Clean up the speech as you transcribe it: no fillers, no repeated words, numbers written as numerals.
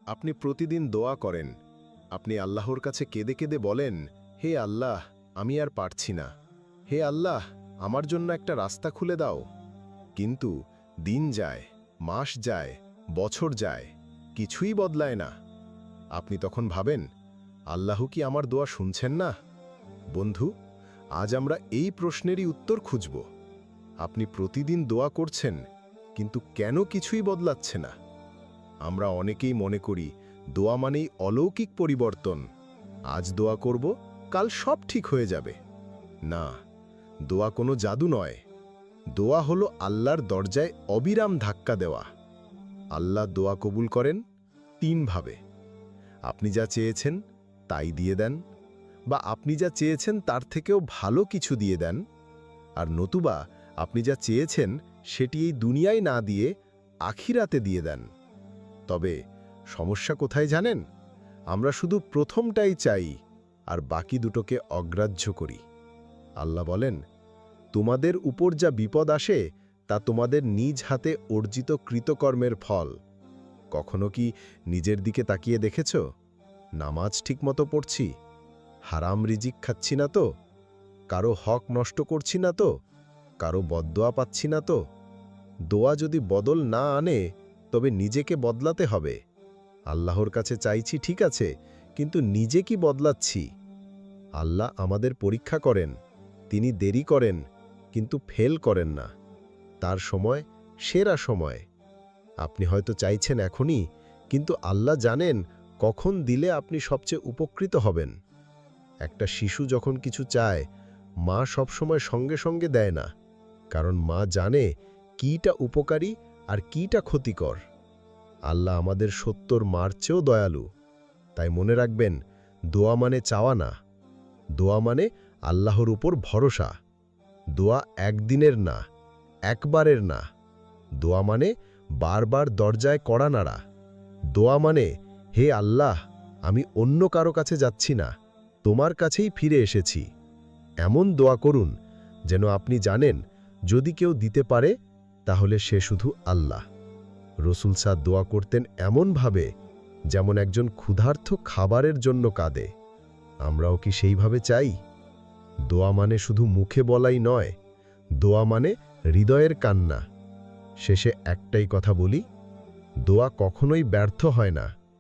আপনি প্রতিদিন দোয়া করেন। আপনি আল্লাহর কাছে কেঁদে কেঁদে বলেন, হে আল্লাহ, আমি আর পারছি না। হে আল্লাহ, আমার জন্য একটা রাস্তা খুলে দাও। কিন্তু দিন যায়, মাস যায়, বছর যায়, কিছুই বদলায় না। আপনি তখন ভাবেন, আল্লাহ কি আমার দোয়া শুনছেন না? বন্ধু, আজ আমরা এই প্রশ্নেরই উত্তর খুঁজব। আপনি প্রতিদিন দোয়া করছেন, কিন্তু কেন কিছুই বদলাচ্ছে না? আমরা অনেকেই মনে করি দোয়া মানেই অলৌকিক পরিবর্তন। আজ দোয়া করব, কাল সব ঠিক হয়ে যাবে। না, দোয়া কোনো জাদু নয়। দোয়া হলো আল্লাহর দরজায় অবিরাম ধাক্কা দেওয়া। আল্লাহ দোয়া কবুল করেন তিনভাবে। আপনি যা চেয়েছেন তাই দিয়ে দেন, বা আপনি যা চেয়েছেন তার থেকেও ভালো কিছু দিয়ে দেন, আর নতুবা আপনি যা চেয়েছেন সেটি এই দুনিয়ায় না দিয়ে আখিরাতে দিয়ে দেন। তবে সমস্যা কোথায় জানেন? আমরা শুধু প্রথমটাই চাই আর বাকি দুটোকে অগ্রাহ্য করি। আল্লাহ বলেন, তোমাদের উপর যা বিপদ আসে তা তোমাদের নিজ হাতে অর্জিত কৃতকর্মের ফল। কখনো কি নিজের দিকে তাকিয়ে দেখেছ? নামাজ ঠিকমতো পড়ছি? হারাম রিজিক খাচ্ছি না তো? কারো হক নষ্ট করছি না তো? কারো বদদোয়া পাচ্ছি না তো? দোয়া যদি বদল না আনে, তবে নিজেকে বদলাতে হবে। আল্লাহর কাছে চাইছি ঠিক আছে, কিন্তু নিজে কি বদলাচ্ছি? আল্লাহ আমাদের পরীক্ষা করেন। তিনি দেরি করেন, কিন্তু ফেল করেন না। তার সময় সেরা সময়। আপনি হয়তো চাইছেন এখনই, কিন্তু আল্লাহ জানেন কখন দিলে আপনি সবচেয়ে উপকৃত হবেন। একটা শিশু যখন কিছু চায়, মা সবসময় সঙ্গে সঙ্গে দেয় না, কারণ মা জানে কিটা উপকারী আর কিটা ক্ষতিকর। আল্লাহ আমাদের ৭০ মার চেয়েও দয়ালু। তাই মনে রাখবেন, দোয়া মানে চাওয়া না। দোয়া মানে আল্লাহর উপর ভরসা। দোয়া একদিনের না, একবারের না। দোয়া মানে বারবার দরজায় কড়া নাড়া। দোয়া মানে, হে আল্লাহ, আমি অন্য কারো কাছে যাচ্ছি না, তোমার কাছেই ফিরে এসেছি। এমন দোয়া করুন যেন আপনি জানেন, যদি কেউ দিতে পারে তাহলে সে শুধু আল্লাহ। রসুল সাদ দোয়া করতেন এমনভাবে, যেমন একজন ক্ষুধার্ত খাবারের জন্য কাঁদে। আমরাও কি সেইভাবে চাই? দোয়া মানে শুধু মুখে বলাই নয়, দোয়া মানে হৃদয়ের কান্না। শেষে একটাই কথা বলি, দোয়া কখনোই ব্যর্থ হয় না।